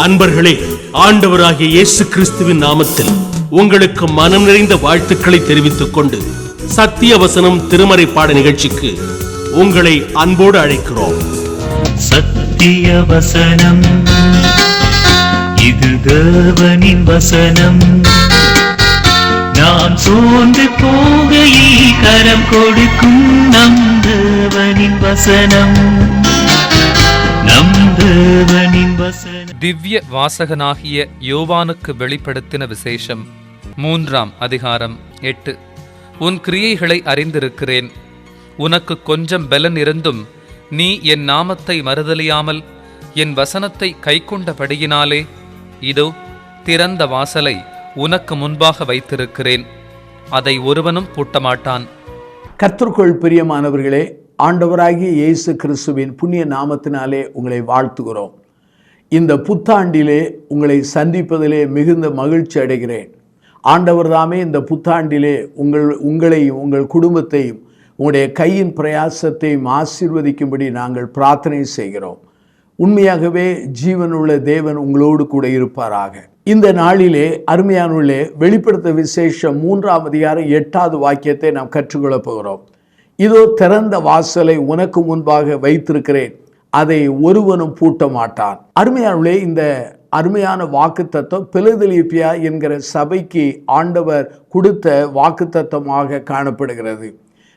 அன்பர்களே, ஆண்டவராகிய இயேசு கிறிஸ்துவின் நாமத்தில் உங்களுக்கு மனம் நிறைந்த வாழ்த்துக்களை தெரிவித்துக் கொண்டு சத்திய வசனம் திருமறை பாட நிகழ்ச்சிக்கு உங்களை அன்போடு அழைக்கிறோம். சத்திய வசனம், இது தேவனின் வசனம். நாம் சோர்ந்து போகையில் கரம் கொடுக்கும் நம் தேவனின் வசனம். திவ்ய வாசகனாகிய யோவானுக்கு வெளிப்படுத்தின விசேஷம் 3ஆம் அதிகாரம் 8. உன் கிரியைகளை அறிந்திருக்கிறேன். உனக்கு கொஞ்சம் பலன் இருந்தும் நீ என் நாமத்தை மறுதலியாமல் என் வசனத்தை கைக்கொண்டபடியினாலே இதோ திறந்த வாசலை உனக்கு முன்பாக வைத்திருக்கிறேன், அதை ஒருவனும் பூட்டமாட்டான். கர்த்தருக்குள் பிரியமானவர்களே, ஆண்டவராகிய இயேசு கிறிஸ்துவின் புண்ணிய நாமத்தினாலே உங்களை வாழ்த்துகிறோம். இந்த புத்தாண்டிலே உங்களை சந்திப்பதிலே மிகுந்த மகிழ்ச்சி அடைகிறேன். ஆண்டவர் தாமே இந்த புத்தாண்டிலே உங்களையும் உங்கள் குடும்பத்தையும் உங்களுடைய கையின் பிரயாசத்தையும் ஆசீர்வதிக்கும்படி நாங்கள் பிரார்த்தனை செய்கிறோம். உண்மையாகவே ஜீவனுள்ள தேவன் உங்களோடு கூட இருப்பாராக. இந்த நாளிலே அருமையானுள்ளே வெளிப்படுத்த விசேஷம் 3ஆம் அதிகாரம் 8வது வாக்கியத்தை நாம் கற்றுக்கொள்ளப் போகிறோம். இதோ திறந்த வாசலை உனக்கு முன்பாக வைத்திருக்கிறேன், அதை ஒருவனும் பூட்ட மாட்டான். அருமையானுள்ளே, இந்த அருமையான வாக்குத்தத்தம் பிலதெல்பியா என்கிற சபைக்கு ஆண்டவர் கொடுத்த வாக்குத்தத்தமாக காணப்படுகிறது.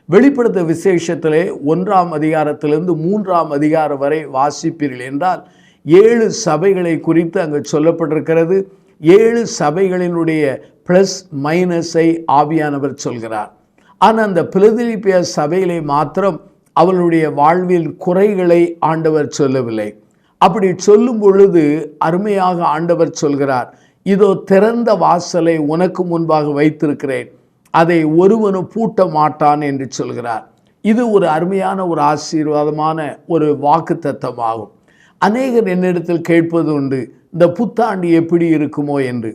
வெளிப்படுத்த விசேஷத்திலே 1ஆம் அதிகாரத்திலிருந்து 3ஆம் அதிகாரம் வரை வாசிப்பீர்கள் என்றால் 7 சபைகளை குறித்து அங்கு சொல்லப்பட்டிருக்கிறது. 7 சபைகளினுடைய பிளஸ் மைனஸை ஆவியானவர் சொல்கிறார். ஆனால் அந்த பிலதெல்பியா சபையிலே மாத்திரம் அவளுடைய வாழ்வில் குறைகளை ஆண்டவர் சொல்லவில்லை. அப்படி சொல்லும் பொழுது அருமையாக ஆண்டவர் சொல்கிறார், இதோ திறந்த வாசலை உனக்கு முன்பாக வைத்திருக்கிறேன், அதை ஒருவனும் பூட்ட மாட்டான் என்று சொல்கிறார். இது ஒரு அருமையான ஒரு ஆசீர்வாதமான ஒரு வாக்குத்தத்தமாகும். அநேகர் என்னிடத்தில் கேட்பது உண்டு, இந்த புத்தாண்டு எப்படி இருக்குமோ என்று.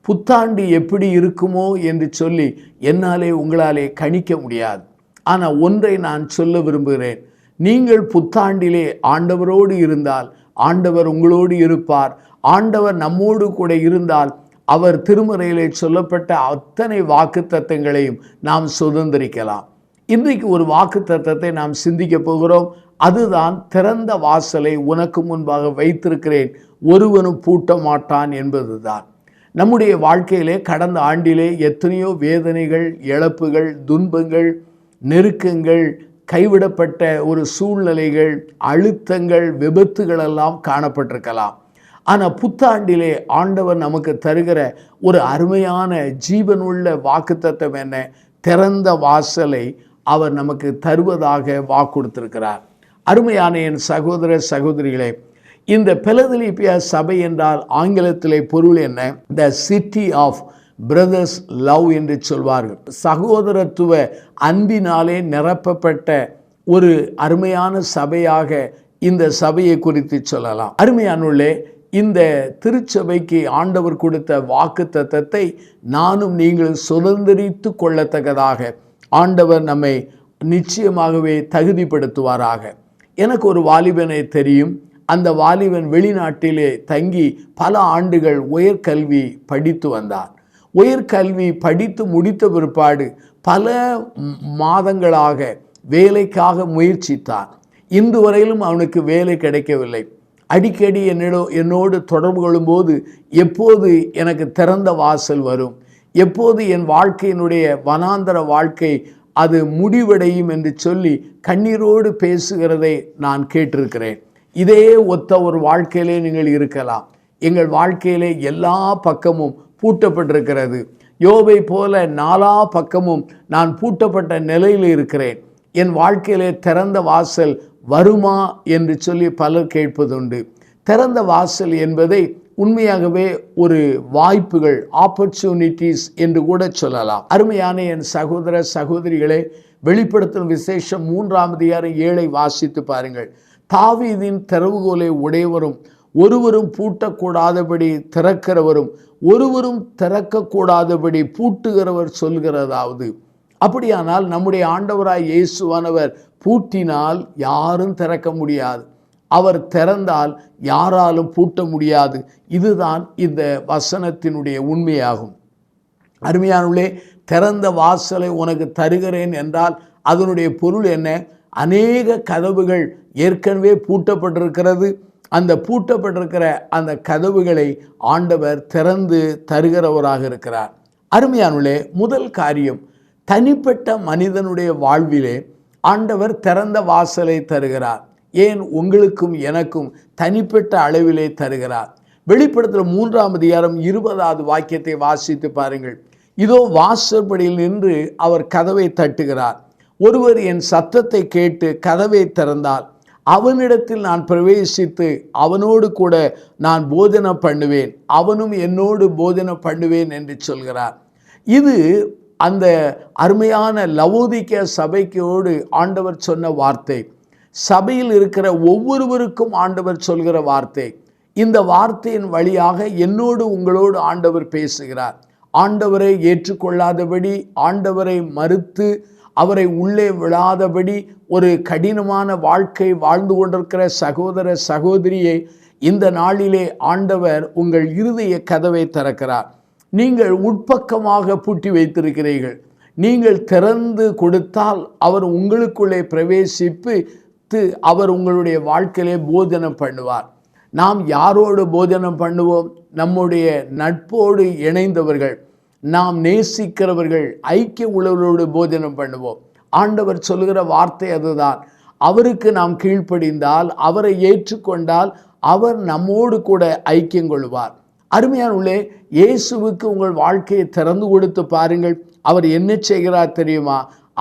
புத்தாண்டு எப்படி இருக்குமோ என்று சொல்லி என்னாலே உங்களாலே கணிக்க முடியாது. ஆனால் ஒன்றை நான் சொல்ல விரும்புகிறேன், நீங்கள் புத்தாண்டிலே ஆண்டவரோடு இருந்தால் ஆண்டவர் உங்களோடு இருப்பார். ஆண்டவர் நம்மோடு கூட இருந்தால் அவர் திருமறையிலே சொல்லப்பட்ட அத்தனை வாக்குத்தத்தங்களையும் நாம் சுதந்திரிக்கலாம். இன்றைக்கு ஒரு வாக்குத்தத்தத்தை நாம் சிந்திக்க போகிறோம். அதுதான் திறந்த வாசலை உனக்கு முன்பாக வைத்திருக்கிறேன், ஒருவனும் பூட்ட மாட்டான் என்பதுதான். நம்முடைய வாழ்க்கையிலே கடந்த ஆண்டிலே எத்தனையோ வேதனைகள், இழப்புகள், துன்பங்கள், நெருக்கங்கள், கைவிடப்பட்ட ஒரு சூழ்நிலைகள், அழுத்தங்கள், விபத்துகளெல்லாம் காணப்பட்டிருக்கலாம். ஆனால் புத்தாண்டிலே ஆண்டவர் நமக்கு தருகிற ஒரு அருமையான ஜீவனுள்ள வாக்குத்தத்தம் என்ன? திறந்த வாசலை அவர் நமக்கு தருவதாக வாக்குறுத்திருக்கிறார். அருமையான என் சகோதர சகோதரிகளே, இந்த பிலதெல்பியா சபை என்றால் ஆங்கிலத்திலே பொருள் என்ன? The city of brothers love என்று சொல்வார்கள். சகோதரத்துவ அன்பினாலே நிரப்பப்பட்ட ஒரு அருமையான சபையாக இந்த சபையை குறித்து சொல்லலாம். அருமையானுள்ளே, இந்த திருச்சபைக்கு ஆண்டவர் கொடுத்த வாக்குத்தத்தத்தை நானும் நீங்கள் சுதந்திரித்து கொள்ளத்தக்கதாக ஆண்டவர் நம்மை நிச்சயமாகவே தகுதிப்படுத்துவாராக. எனக்கு ஒரு வாலிபனை தெரியும். அந்த வாலிபன் வெளிநாட்டிலே தங்கி பல ஆண்டுகள் உயர்கல்வி படித்து வந்தார். உயர்கல்வி படித்து முடித்த பிற்பாடு பல மாதங்களாக வேலைக்காக முயற்சித்தான். இன்று வரையிலும் அவனுக்கு வேலை கிடைக்கவில்லை. அடிக்கடி என்னோடு தொடர்பு கொள்ளும்போது எப்போது எனக்கு திறந்த வாசல் வரும், எப்போது என் வாழ்க்கையினுடைய வனாந்தர வாழ்க்கை அது முடிவடையும் என்று சொல்லி கண்ணீரோடு பேசுகிறதை நான் கேட்டிருக்கிறேன். இதே ஒத்த ஒரு வாழ்க்கையிலே நீங்கள் இருக்கலாம். எங்கள் வாழ்க்கையிலே எல்லா பக்கமும் பூட்டப்பட்டிருக்கிறது. யோபை போல 4 பக்கமும் நான் பூட்டப்பட்ட நிலையில் இருக்கிறேன். என் வாழ்க்கையிலே திறந்த வாசல் வருமா என்று சொல்லி பலர் கேட்பதுண்டு. திறந்த வாசல் என்பதை உண்மையாகவே ஒரு வாய்ப்புகள், ஆப்பர்ச்சுனிட்டிஸ் என்று கூட சொல்லலாம். அருமையான என் சகோதர சகோதரிகளே, வெளிப்படுத்தும் விசேஷம் 3ஆம் அதிகாரம் 7 வாசித்து பாருங்கள். தாவீதின் திறவுகோலை உடையவரும் ஒருவரும் பூட்டக்கூடாதபடி திறக்கிறவரும் ஒருவரும் திறக்கக்கூடாதபடி பூட்டுகிறவர் சொல்கிறதாவது. அப்படியானால் நம்முடைய ஆண்டவராய் இயேசுவானவர் பூட்டினால் யாரும் திறக்க முடியாது. அவர் திறந்தால் யாராலும் பூட்ட முடியாது. இதுதான் இந்த வசனத்தினுடைய உண்மையாகும். அருமையானவர்களே, திறந்த வாசலை உனக்கு தருகிறேன் என்றால் அதனுடைய பொருள் என்ன? அநேக கதவுகள் ஏற்கனவே பூட்டப்பட்டிருக்கிறது. அந்த பூட்டப்பட்டிருக்கிற அந்த கதவுகளை ஆண்டவர் திறந்து தருகிறவராக இருக்கிறார். அருமையானவர்களே, முதல் காரியம், தனிப்பட்ட மனிதனுடைய வாழ்விலே ஆண்டவர் திறந்த வாசலை தருகிறார். ஏன் உங்களுக்கும் எனக்கும் தனிப்பட்ட அளவிலே தருகிறார். வெளிப்படுத்தல் 3ஆம் அதிகாரம் 20வது வாக்கியத்தை வாசித்து பாருங்கள். இதோ வாசற்படியில் நின்று அவர் கதவை தட்டுகிறார். ஒருவர் என் சத்தத்தை கேட்டு கதவை திறந்தால் அவனிடத்தில் நான் பிரவேசித்து அவனோடு கூட நான் போஜனம் பண்ணுவேன், அவனும் என்னோடு போஜனம் பண்ணுவேன் என்று சொல்கிறார். இது அந்த அருமையான லவோதிக்கேயா சபைக்கோடு ஆண்டவர் சொன்ன வார்த்தை. சபையில் இருக்கிற ஒவ்வொருவருக்கும் ஆண்டவர் சொல்கிற வார்த்தை. இந்த வார்த்தையின் வழியாக என்னோடு உங்களோடு ஆண்டவர் பேசுகிறார். ஆண்டவரை ஏற்றுக்கொள்ளாதபடி, ஆண்டவரை மறுத்து அவரை உள்ளே விழாதபடி ஒரு கடினமான வாழ்க்கை வாழ்ந்து கொண்டிருக்கிற சகோதர சகோதரியை இந்த நாளிலே ஆண்டவர் உங்கள் இருதய கதவை திறக்கிறார். நீங்கள் உட்பக்கமாக பூட்டி வைத்திருக்கிறீர்கள். நீங்கள் திறந்து கொடுத்தால் அவர் உங்களுக்குள்ளே பிரவேசித்து அவர் உங்களுடைய வாழ்க்கையிலே போஜனம் பண்ணுவார். நாம் யாரோடு போஜனம் பண்ணுவோம்? நம்முடைய நட்போடு இணைந்தவர்கள், நாம் நேசிக்கிறவர்கள், ஐக்கிய உள்ளவர்களோடு போஜனம் பண்ணுவோம். ஆண்டவர் சொல்லுகிற வார்த்தை அதுதான். அவருக்கு நாம் கீழ்ப்படிந்தால், அவரை ஏற்றுக்கொண்டால் அவர் நம்மோடு கூட ஐக்கியம் கொள்வார். அருமையானவர்களே, இயேசுவுக்கு உங்கள் வாழ்க்கையை திறந்து கொடுத்து பாருங்கள். அவர் என்ன செய்கிறார் தெரியுமா?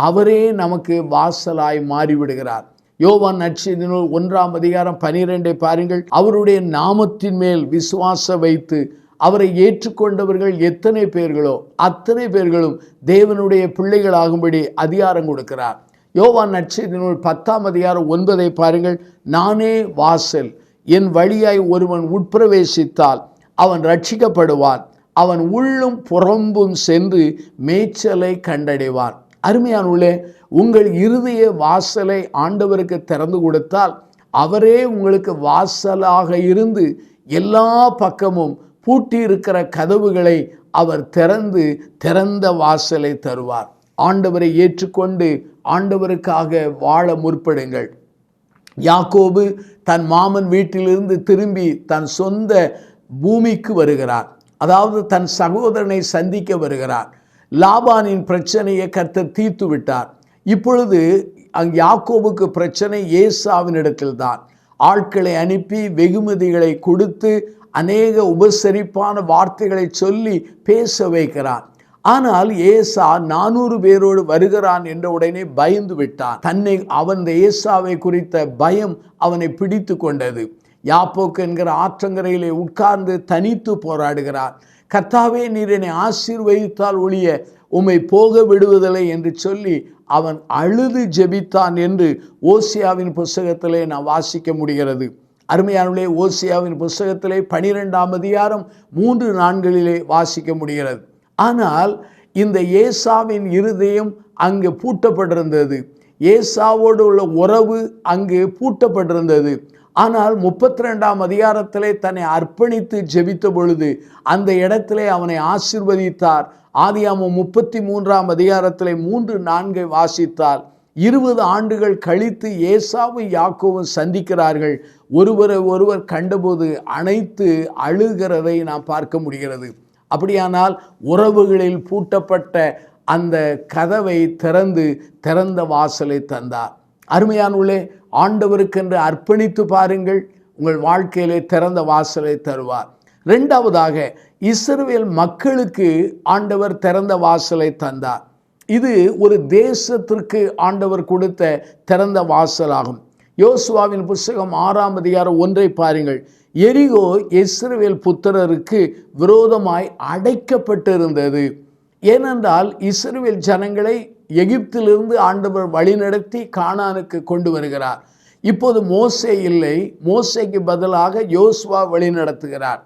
அவரே நமக்கு வாசலாய் மாறிவிடுகிறார். யோவான் நற்செய்தி நூல் 1ஆம் அதிகாரம் 12 பாருங்கள். அவருடைய நாமத்தின் மேல் விசுவாசம் வைத்து அவரை ஏற்றுக்கொண்டவர்கள் எத்தனை பேர்களோ அத்தனை பேர்களும் தேவனுடைய பிள்ளைகளாகும்படி அதிகாரம் கொடுக்கிறார். யோவான் நற்செய்தி நூல் 10ஆம் அதிகாரம் 9 பாருங்கள். நானே வாசல், என் வழியாய் ஒருவன் உட்பிரவேசித்தால் அவன் ரட்சிக்கப்படுவான், அவன் உள்ளும் புறம்பும் சென்று மேய்ச்சலை கண்டடைவான். அருமையானவர்களே, உங்கள் இருதய வாசலை ஆண்டவருக்கு திறந்து கொடுத்தால் அவரே உங்களுக்கு வாசலாக இருந்து எல்லா பக்கமும் பூட்டி இருக்கிற கதவுகளை அவர் திறந்த வாசலை தருவார். ஆண்டவரை ஏற்றுக்கொண்டு ஆண்டவருக்காக வாழ முற்படுங்கள். யாக்கோபு தன் மாமன் வீட்டிலிருந்து திரும்பி தன் சொந்த பூமிக்கு வருகிறார். அதாவது தன் சகோதரனை சந்திக்க வருகிறார். லாபானின் பிரச்சனையை கர்த்தர் தீர்த்து விட்டார். இப்பொழுது யாக்கோபுக்கு பிரச்சனை ஏசாவின் இடத்தில்தான். ஆட்களை அனுப்பி வெகுமதிகளை கொடுத்து அநேக உபசரிப்பான வார்த்தைகளை சொல்லி பேச வைக்கிறான். ஆனால் ஏசா 400 பேரோடு வருகிறான் என்ற உடனே பயந்து விட்டான். அவன் ஏசாவை குறித்த பயம் அவனை பிடித்து கொண்டது. யாப்போக்கு என்கிற ஆற்றங்கரையிலே உட்கார்ந்து தனித்து போராடுகிறார். கர்த்தாவே, நீர் என்னை ஆசீர்வதித்தால் ஒழிய உம்மை போக விடுவதில்லை என்று சொல்லி அவன் அழுது ஜெபித்தான் என்று ஓசியாவின் புஸ்தகத்திலே நாம் வாசிக்க முடிகிறது. அருமையானவர்களே, ஓசியாவின் புஸ்தகத்திலே 12ஆம் அதிகாரம் 3-4 வாசிக்க முடிகிறது. ஆனால் இந்த ஏசாவின் இருதயம் அங்கு பூட்டப்பட்டிருந்தது. ஏசாவோடு உள்ள உறவு அங்கு பூட்டப்பட்டிருந்தது. ஆனால் 32ஆம் அதிகாரத்திலே தன்னை அர்ப்பணித்து ஜெபித்த பொழுது அந்த இடத்திலே அவனை ஆசீர்வதித்தார். ஆதியாகமம் 33ஆம் அதிகாரத்திலே 3-4 வாசித்தால் 20 ஆண்டுகள் கழித்து ஏசாவும் யாக்கோவும் சந்திக்கிறார்கள். ஒருவரை ஒருவர் கண்டபோது அணைத்து அழுகிறதை நாம் பார்க்க முடிகிறது. அப்படியானால் உறவுகளில் பூட்டப்பட்ட அந்த கதவை திறந்த வாசலை தந்தார். அருமையானவர்களே, ஆண்டவருக்கென்று அர்ப்பணித்து பாருங்கள், உங்கள் வாழ்க்கையிலே திறந்த வாசலை தருவார். 2வதாக, இஸ்ரவேல் மக்களுக்கு ஆண்டவர் திறந்த வாசலை தந்தார். இது ஒரு தேசத்திற்கு ஆண்டவர் கொடுத்த திறந்த வாசலாகும். யோசுவாவின் புஸ்தகம் 6ஆம் அதிகாரம் 1 பாருங்கள். எரிகோ இஸ்ரவேல் புத்திரருக்கு விரோதமாய் அடைக்கப்பட்டிருந்தது. ஏனென்றால் இஸ்ரவேல் ஜனங்களை எகிப்திலிருந்து ஆண்டவர் வழிநடத்தி கானானுக்கு கொண்டு வருகிறார். இப்போது மோசே இல்லை, மோசேக்கு பதிலாக யோசுவா வழிநடத்துகிறார்.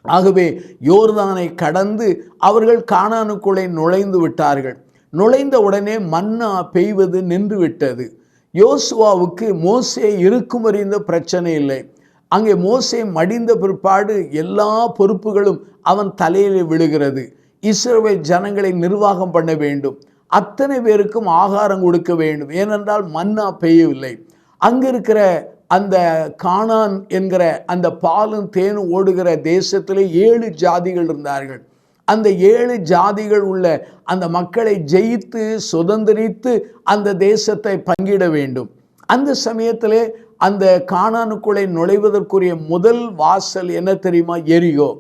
ஆகவே யோர்தானை கடந்து அவர்கள் கானானுக்குள்ளே நுழைந்து விட்டார்கள். நுழைந்த உடனே மன்னா பெய்வது நின்று விட்டது. யோசுவாவுக்கு மோசே இருக்கும் அறிந்த பிரச்சனை இல்லை. அங்கே மோசே மடிந்த பிற்பாடு எல்லா பொறுப்புகளும் அவன் தலையிலே விழுகிறது. இஸ்ரவேல் ஜனங்களை நிர்வாகம் பண்ண வேண்டும், அத்தனை பேருக்கும் ஆகாரம் கொடுக்க வேண்டும். ஏனென்றால் மன்னா பெய்யவில்லை. அங்கே இருக்கிற அந்த கானான் என்கிற அந்த பாலும் தேனும் ஓடுகிற தேசத்திலே 7 ஜாதிகள் இருந்தார்கள். அந்த 7 ஜாதிகள் உள்ள அந்த மக்களை ஜெயித்து சுதந்திரித்து அந்த தேசத்தை பங்கிட வேண்டும். அந்த சமயத்திலே அந்த கானானுக்குள்ளே நுழைவதற்குரிய முதல் வாசல் என்ன தெரியுமா? எரிகோ.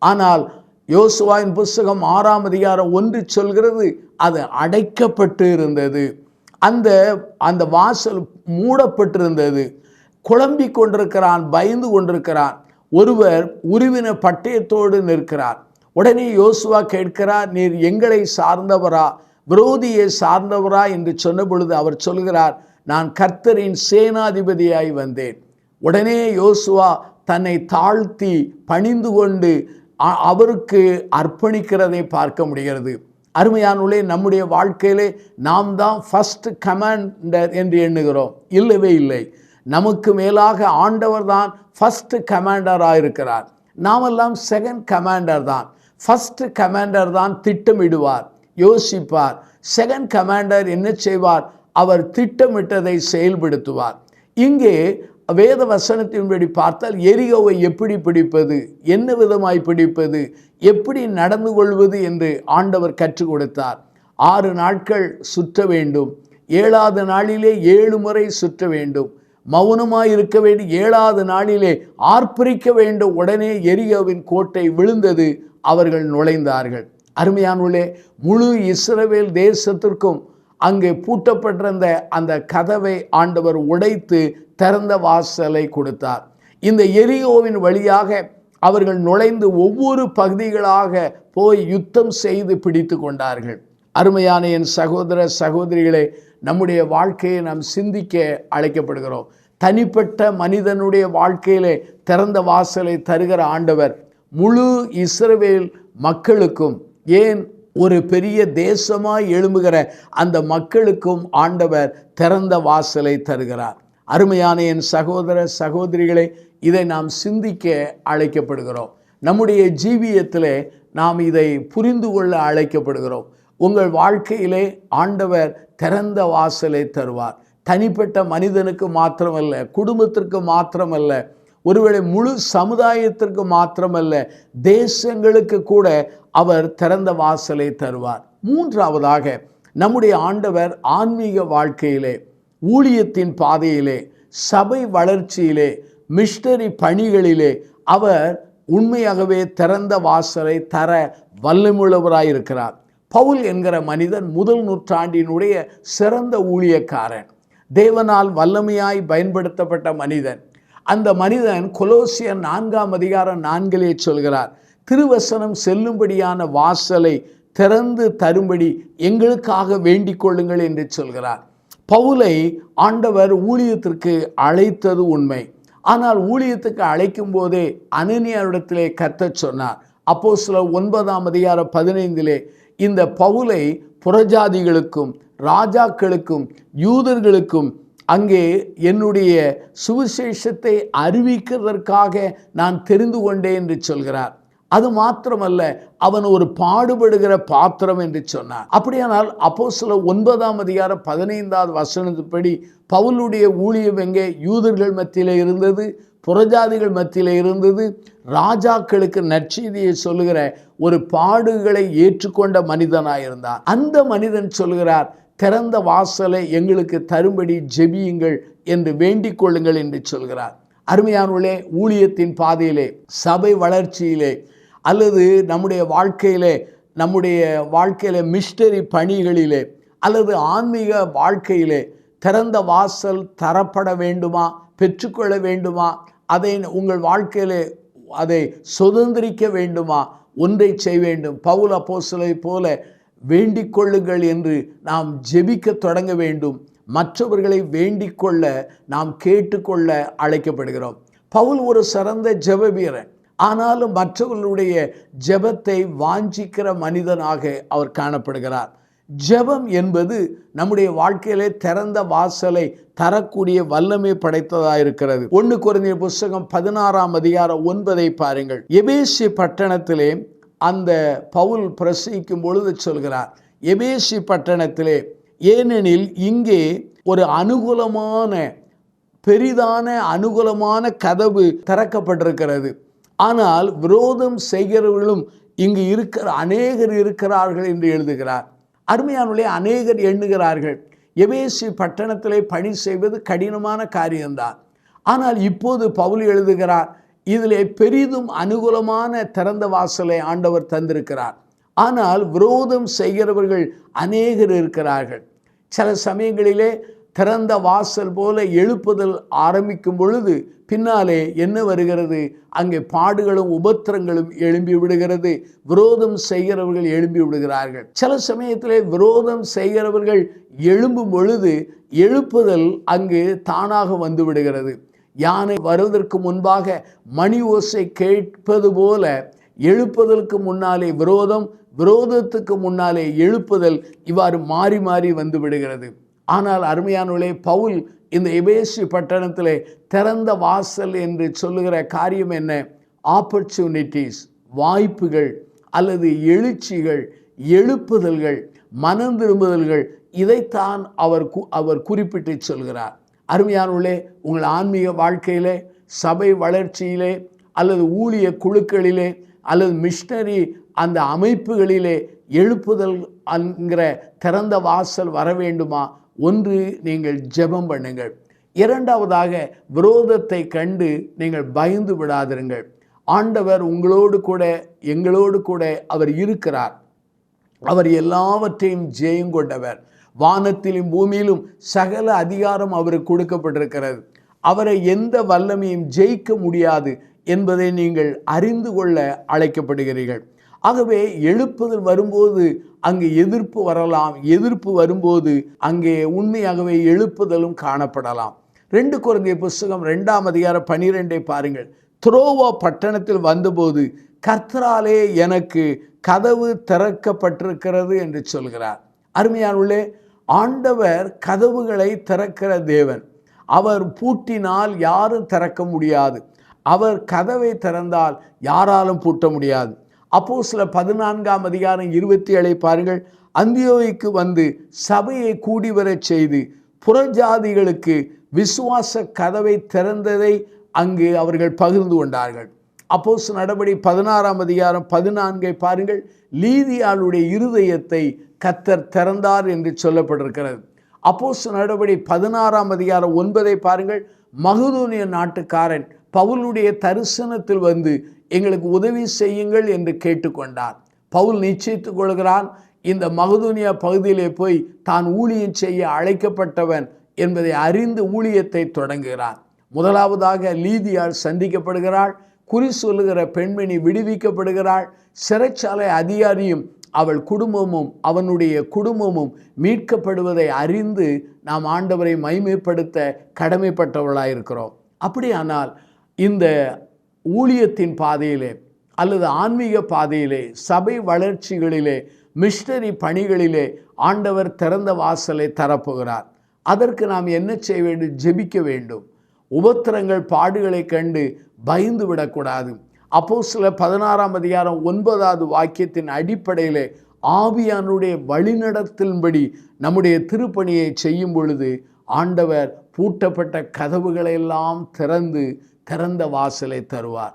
ஆனால் யோசுவாவின் புஸ்தகம் 6ஆம் அதிகாரம் 1 சொல்கிறது, அது அடைக்கப்பட்டு இருந்தது. அந்த வாசல் மூடப்பட்டிருந்தது. குழம்பிக் கொண்டிருக்கிறான், பயந்து கொண்டிருக்கிறான். ஒருவர் உருவின பட்டயத்தோடு நிற்கிறார். உடனே யோசுவா கேட்கிறார், நீர் எங்களை சார்ந்தவரா, விரோதியை சார்ந்தவரா என்று சொன்ன பொழுது அவர் சொல்கிறார், நான் கர்த்தரின் சேனாதிபதியாய் வந்தேன். உடனே யோசுவா தன்னை தாழ்த்தி பணிந்து கொண்டு அவருக்கு அர்ப்பணிக்கிறதை பார்க்க முடிகிறது. அருமையானவர்களே, நம்முடைய வாழ்க்கையிலே நாம் தான் ஃபர்ஸ்ட் கமாண்டர் என்று எண்ணுகிறோம். இல்லவே இல்லை. நமக்கு மேலாக ஆண்டவர் தான் ஃபர்ஸ்ட் கமாண்டராக இருக்கிறார். நாமெல்லாம் செகண்ட் கமாண்டர் தான். ஃபர்ஸ்ட் கமாண்டர் தான் திட்டமிடுவார், யோசிப்பார். செகண்ட் கமாண்டர் என்ன செய்வார்? அவர் திட்டமிட்டதை செயல்படுத்துவார். இங்கே வேத வசனத்தின்படி பார்த்தால் எரிகோவை எப்படி பிடிப்பது, என்ன விதமாய் பிடிப்பது, எப்படி நடந்து கொள்வது என்று ஆண்டவர் கற்றுக் கொடுத்தார். 6 நாட்கள் சுற்ற வேண்டும். 7ஆவது நாளிலே 7 முறை சுற்ற வேண்டும். மௌனமாய் இருக்க வேண்டும். 7ஆவது நாளிலே ஆர்ப்பரிக்க வேண்டும். உடனே எரிகோவின் கோட்டை விழுந்தது. அவர்கள் நுழைந்தார்கள். அருமையானவர்களே, முழு இஸ்ரவேல் தேசத்திற்கும் அங்கே பூட்டப்பட்டிருந்த அந்த கதவை ஆண்டவர் உடைத்து திறந்த வாசலை கொடுத்தார். இந்த எரிகோவின் வழியாக அவர்கள் நுழைந்து ஒவ்வொரு பகுதிகளாக போய் யுத்தம் செய்து பிடித்து கொண்டார்கள். அருமையான என் சகோதர சகோதரிகளே, நம்முடைய வாழ்க்கையை நாம் சிந்திக்க அழைக்கப்படுகிறோம். தனிப்பட்ட மனிதனுடைய வாழ்க்கையிலே திறந்த வாசலை தருகிற ஆண்டவர் முழு இஸ்ரவேல் மக்களுக்கும், ஏன் ஒரு பெரிய தேசமாய் எழும்புகிற அந்த மக்களுக்கும் ஆண்டவர் திறந்த வாசலை தருகிறார். அருமையான என் சகோதர சகோதரிகளை, இதை நாம் சிந்திக்க அழைக்கப்படுகிறோம். நம்முடைய ஜீவியத்திலே நாம் இதை புரிந்து கொள்ள அழைக்கப்படுகிறோம். உங்கள் வாழ்க்கையிலே ஆண்டவர் திறந்த வாசலை தருவார். தனிப்பட்ட மனிதனுக்கு மாத்திரமல்ல, குடும்பத்திற்கு மாத்திரமல்ல, ஒருவேளை முழு சமுதாயத்திற்கு மாத்திரமல்ல, தேசங்களுக்கு கூட அவர் திறந்த வாசலை தருவார். 3ஆவதாக, நம்முடைய ஆண்டவர் ஆன்மீக வாழ்க்கையிலே, ஊழியத்தின் பாதையிலே, சபை வளர்ச்சியிலே, மிஷனரி பணிகளிலே அவர் உண்மையாகவே திறந்த வாசலை தர வல்லமுள்ளவராயிருக்கிறார். பவுல் என்கிற மனிதன் 1 நூற்றாண்டினுடைய சிறந்த ஊழியக்காரன், தேவனால் வல்லமையாய் பயன்படுத்தப்பட்ட மனிதன். அந்த மனிதன் கொலோசியர் 4ஆம் அதிகாரம் 4 சொல்கிறார், திருவசனம் செல்லும்படியான வாசலை திறந்து தரும்படி எங்களுக்காக வேண்டிக் கொள்ளுங்கள் என்று சொல்கிறார். பவுலை ஆண்டவர் ஊழியத்திற்கு அழைத்தது உண்மை. ஆனால் ஊழியத்துக்கு அழைக்கும் போதே அனனியாரிடத்திலே கர்த்தர் சொன்னார். அப்போஸ்தலர் 9ஆம் அதிகாரம் 15 இந்த பவுலை புறஜாதிகளுக்கும் ராஜாக்களுக்கும் யூதர்களுக்கும் அங்கே என்னுடைய சுவிசேஷத்தை அறிவிக்கிறதற்காக நான் தெரிந்து கொண்டேன் என்று சொல்கிறார். அது மாத்திரமல்ல, அவன் ஒரு பாடுபடுகிற பாத்திரம் என்று சொன்னார். அப்படியானால் அப்போஸ்தலர் 9ஆம் அதிகாரம் 15வது வசனத்தின்படி பவுலுடைய ஊழியம் எங்கே? யூதர்கள் மத்தியிலே இருந்தது, புறஜாதிகள் மத்தியிலே இருந்தது. ராஜாக்களுக்கு நற்செய்தியை சொல்லுகிற ஒரு பாடுகளை ஏற்றுக்கொண்ட மனிதனாயிருந்தார். அந்த மனிதன் சொல்கிறார், திறந்த வாசலை எங்களுக்கு தரும்படி ஜெபியுங்கள் என்று வேண்டிக் கொள்ளுங்கள் என்று சொல்கிறார். அருமையானவர்களே, ஊழியத்தின் பாதையிலே, சபை வளர்ச்சியிலே, அல்லது நம்முடைய வாழ்க்கையிலே மிஷனரி பணிகளிலே, அல்லது ஆன்மீக வாழ்க்கையிலே திறந்த வாசல் தரப்பட வேண்டுமா, பெற்றுக்கொள்ள வேண்டுமா, அதை உங்கள் வாழ்க்கையிலே அதை சுதந்திரிக்க வேண்டுமா? ஒன்றை செய்ய வேண்டும். பவுல் அப்போஸ்தலரை போல வேண்டிக் கொள்ளுங்கள் என்று நாம் ஜெபிக்க தொடங்க வேண்டும். மற்றவர்களை வேண்டிக் கொள்ள நாம் கேட்டுக்கொள்ள அழைக்கப்படுகிறோம். பவுல் ஒரு சிறந்த ஜெப வீரன். ஆனாலும் மற்றவர்களுடைய ஜெபத்தை வாஞ்சிக்கிற மனிதனாக அவர் காணப்படுகிறார். ஜெபம் என்பது நம்முடைய வாழ்க்கையிலே திறந்த வாசலை தரக்கூடிய வல்லமை படைத்ததாக இருக்கிறது. 1 கொரிந்தியர் புஸ்தகம் 16ஆம் அதிகாரம் 9 பாருங்கள். எபேசு பட்டணத்திலே அந்த பவுல் பிரசங்கிக்கும் பொழுது சொல்கிறார், எபேசு பட்டணத்திலே, ஏனெனில் இங்கே ஒரு பெரிதான அனுகூலமான கதவு திறக்கப்பட்டிருக்கிறது. ஆனால் விரோதம் செய்கிறவர்களும் இங்கு அநேகர் இருக்கிறார்கள் என்று எழுதுகிறார். அருமையானவர்களே, அநேகர் எண்ணுகிறார்கள் எபேசு பட்டணத்திலே பணி செய்வது கடினமான காரியம்தான். ஆனால் இப்போது பவுல் எழுதுகிறார், இதிலே பெரிதும் அனுகூலமான திறந்த வாசலை ஆண்டவர் தந்திருக்கிறார். ஆனால் விரோதம் செய்கிறவர்கள் அநேகர் இருக்கிறார்கள். சில சமயங்களிலே திறந்த வாசல் போல எழுப்புதல் ஆரம்பிக்கும் பொழுது பின்னாலே என்ன வருகிறது? அங்கே பாடுகளும் உபத்திரங்களும் எழும்பி விடுகிறது. விரோதம் செய்கிறவர்கள் எழும்பி விடுகிறார்கள். சில சமயத்திலே விரோதம் செய்கிறவர்கள் எழும்பும் பொழுது எழுப்புதல் அங்கு தானாக வந்து விடுகிறது. யானை வருவதற்கு முன்பாக மணி ஓசை கேட்பது போல எழுப்புதலுக்கு முன்னாலே விரோதம், விரோதத்துக்கு முன்னாலே எழுப்புதல், இவ்வாறு மாறி மாறி வந்து விடுகிறது. ஆனால் அருமையானவர்களே, பவுல் இந்த எபேசு பட்டணத்திலே திறந்த வாசல் என்று சொல்லுகிற காரியம் என்ன? ஆப்பர்ச்சுனிட்டிஸ், வாய்ப்புகள் அல்லது எழுச்சிகள், எழுப்புதல்கள், மனம் திரும்புதல்கள், இதைத்தான் அவர் குறிப்பிட்டு சொல்கிறார். அருமையானவர்களே, உங்கள் ஆன்மீக வாழ்க்கையிலே, சபை வளர்ச்சியிலே அல்லது ஊழிய குழுக்களிலே அல்லது மிஷனரி அந்த அமைப்புகளிலே எழுப்புதல் என்கிற திறந்த வாசல் வர வேண்டுமா? ஒன்று, நீங்கள் ஜெபம் பண்ணுங்கள். இரண்டாவதாக, விரோதத்தை கண்டு நீங்கள் பயந்து விடாதிருங்கள். ஆண்டவர் உங்களோடு கூட எங்களோடு கூட அவர் இருக்கிறார். அவர் எல்லாவற்றையும் ஜெயங்கொண்டவர். வானத்திலும் பூமியிலும் சகல அதிகாரம் அவருக்கு கொடுக்கப்பட்டிருக்கிறது. அவரை எந்த வல்லமையும் ஜெயிக்க முடியாது என்பதை நீங்கள் அறிந்து கொள்ள அழைக்கப்படுகிறீர்கள். ஆகவே எழுப்புதல் வரும்போது அங்கே எதிர்ப்பு வரலாம். எதிர்ப்பு வரும்போது அங்கே உண்மையாகவே எழுப்புதலும் காணப்படலாம். 2 கொரிந்தியர் புஸ்தகம் 2ஆம் அதிகாரம் 12 பாருங்கள். துரோவா பட்டணத்தில் வந்தபோது கர்த்தராலே எனக்கு கதவு திறக்கப்பட்டிருக்கிறது என்று சொல்கிறார். அருமையானவர்களே, ஆண்டவர் கதவுகளை திறக்கிற தேவன். அவர் பூட்டினால் யாரும் திறக்க முடியாது. அவர் கதவை திறந்தால் யாராலும் பூட்ட முடியாது. அப்போஸ்தலர் 14ஆம் அதிகாரம் 27 பாருங்கள். அந்தியோகிக்கு வந்து சபையை கூடிவரச் செய்து புறஜாதிகளுக்கு விசுவாச கதவை திறந்ததை அங்கு அவர்கள் பகிர்ந்து கொண்டார்கள். அப்போஸ்தலர் நடபடி 16ஆம் அதிகாரம் 14 பாருங்கள். லீதியாளுடைய இருதயத்தை கர்த்தர் திறந்தார் என்று சொல்லப்பட்டிருக்கிறது. அப்போஸ்தலர் நடபடி 16ஆம் அதிகாரம் 9 பாருங்கள். மகதோனிய நாட்டுக்காரன் பவுலுடைய தரிசனத்தில் வந்து எங்களுக்கு உதவி செய்யுங்கள் என்று கேட்டுக்கொண்டார். பவுல் நிச்சயித்துக் கொள்கிறான், இந்த மகதோனியா பகுதியிலே போய் தான் ஊழியம் செய்ய அழைக்கப்பட்டவன் என்பதை அறிந்து ஊழியத்தை தொடங்குகிறான். முதலாவதாக லீதியாள் சந்திக்கப்படுகிறாள். குறி சொல்லுகிற பெண்மணி விடுவிக்கப்படுகிறாள். சிறைச்சாலை அதிகாரியும் அவள் குடும்பமும் அவனுடைய குடும்பமும் மீட்கப்படுவதை அறிந்து நாம் ஆண்டவரை மகிமைப்படுத்த கடமைப்பட்டவர்களாயிருக்கிறோம். அப்படியானால் இந்த ஊழியத்தின் பாதையிலே அல்லது ஆன்மீக பாதையிலே, சபை வளர்ச்சிகளிலே, மிஷனரி பணிகளிலே ஆண்டவர் திறந்த வாசலை தரப்போகிறார். அதற்கு நாம் என்ன செய்ய வேண்டும்? ஜெபிக்க வேண்டும். உபத்திரங்கள், பாடுகளை கண்டு பயந்து விடக்கூடாது. அப்போஸ்தலர் 16ஆம் அதிகாரம் 9வது வாக்கியத்தின் அடிப்படையிலே ஆவியானுடைய வழிநடத்தின்படி நம்முடைய திருப்பணியை செய்யும் பொழுது ஆண்டவர் பூட்டப்பட்ட கதவுகளெல்லாம் திறந்த வாசலை தருவார்.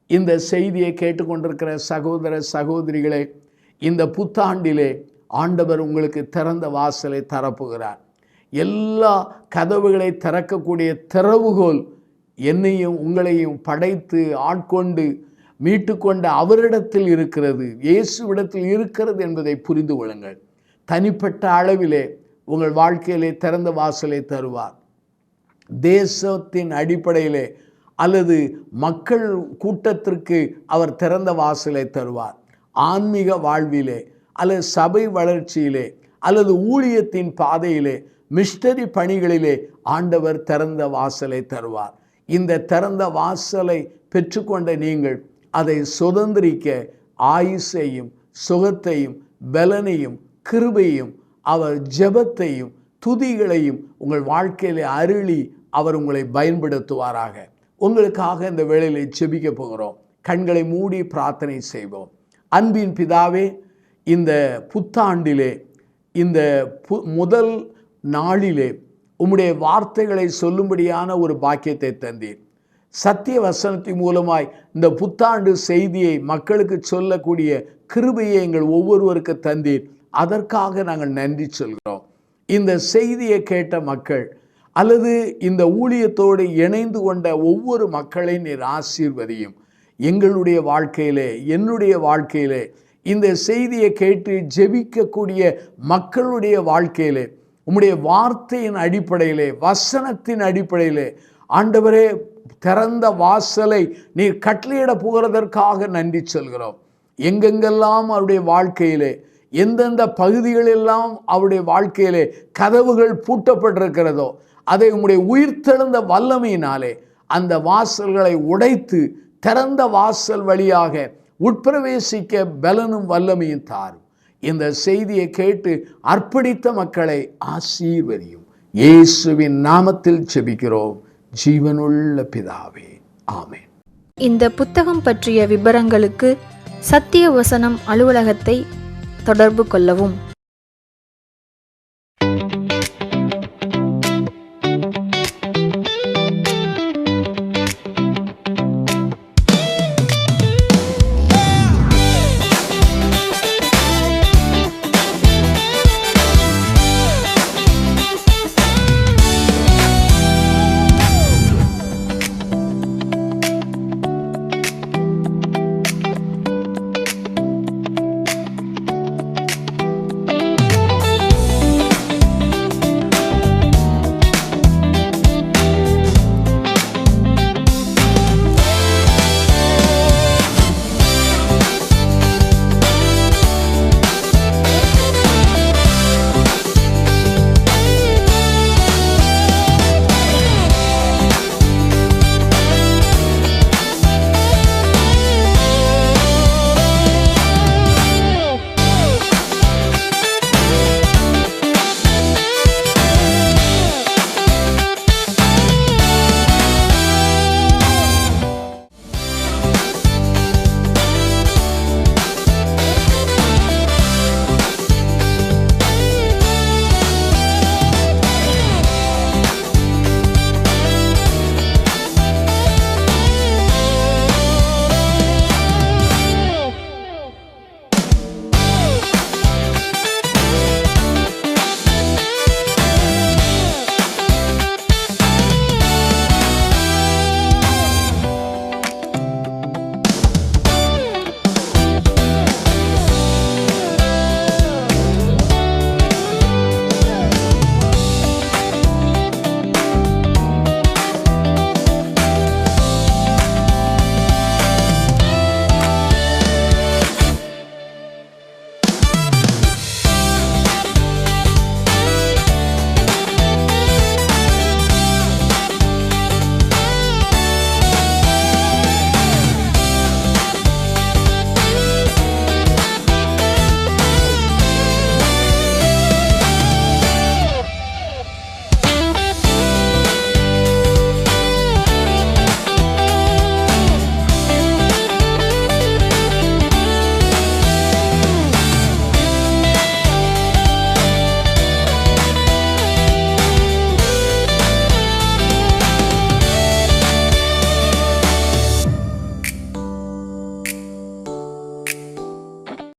இந்த செய்தியை கேட்டுக்கொண்டிருக்கிற சகோதர சகோதரிகளே, இந்த புத்தாண்டிலே ஆண்டவர் உங்களுக்கு திறந்த வாசலை தரப்போகிறார். எல்லா கதவுகளை திறக்கக்கூடிய திறவுகோல் என்னையும் உங்களையும் படைத்து ஆட்கொண்டு மீட்டுக்கொண்ட அவரிடத்தில் இருக்கிறது, இயேசுவிடத்தில் இருக்கிறது என்பதை புரிந்து கொள்ளுங்கள். தனிப்பட்ட அளவிலே உங்கள் வாழ்க்கையிலே திறந்த வாசலை தருவார். தேசத்தின் அடிப்படையிலே அல்லது மக்கள் கூட்டத்திற்கு அவர் திறந்த வாசலை தருவார். ஆன்மீக வாழ்விலே அல்லது சபை வளர்ச்சியிலே அல்லது ஊழியத்தின் பாதையிலே, மிஷனரி பணிகளிலே ஆண்டவர் திறந்த வாசலை தருவார். இந்த திறந்த வாசலை பெற்றுக்கொண்ட நீங்கள் அதை சுதந்திரிக்க ஆயுசையும் சுகத்தையும் பலனையும் கிருபையும் அவர் ஜெபத்தையும் துதிகளையும் உங்கள் வாழ்க்கையிலே அருளி அவர் உங்களை பயன்படுத்துவாராக. உங்களுக்காக இந்த வேளையிலே ஜெபிக்க போகிறோம். கண்களை மூடி பிரார்த்தனை செய்வோம். அன்பின் பிதாவே, இந்த புத்தாண்டிலே, இந்த முதல் நாளிலே உம்முடைய வார்த்தைகளை சொல்லும்படியான ஒரு பாக்கியத்தை தந்தீர். சத்திய வசனத்தின் மூலமாய் இந்த புத்தாண்டு செய்தியை மக்களுக்கு சொல்லக்கூடிய கிருபையை எங்கள் ஒவ்வொருவருக்கு தந்தீர். அதற்காக நாங்கள் நன்றி சொல்கிறோம். இந்த செய்தியை கேட்ட மக்கள் அல்லது இந்த ஊழியத்தோடு இணைந்து கொண்ட ஒவ்வொரு மக்களையும் நீர் ஆசீர்வதியும். எங்களுடைய வாழ்க்கையிலே, என்னுடைய வாழ்க்கையிலே, இந்த செய்தியை கேட்டு ஜெபிக்கக்கூடிய மக்களுடைய வாழ்க்கையிலே உம்முடைய வார்த்தையின் அடிப்படையிலே, வசனத்தின் அடிப்படையிலே ஆண்டவரே திறந்த வாசலை நீர் கட்டளையிட போகிறதற்காக நன்றி சொல்கிறோம். எங்கெங்கெல்லாம் அவருடைய வாழ்க்கையிலே, எந்தெந்த பகுதிகளெல்லாம் அவருடைய வாழ்க்கையிலே கதவுகள் பூட்டப்பட்டிருக்கிறதோ அதை உம்முடைய உயிர்த்தெழுந்த வல்லமையினாலே அந்த வாசல்களை உடைத்து திறந்த வாசல் வழியாக உட்பிரவேசிக்க பலனும் வல்லமையும் தாரும். இந்த செய்தியை கேட்டு அர்ப்பணித்த மக்களை ஆசீர்வதியும். இயேசுவின் நாமத்தில் ஜெபிக்கிறோம் ஜீவனுள்ள பிதாவே, ஆமென். இந்த புத்தகம் பற்றிய விபரங்களுக்கு சத்திய வசனம் அலுவலகத்தை தொடர்பு கொள்ளவும்.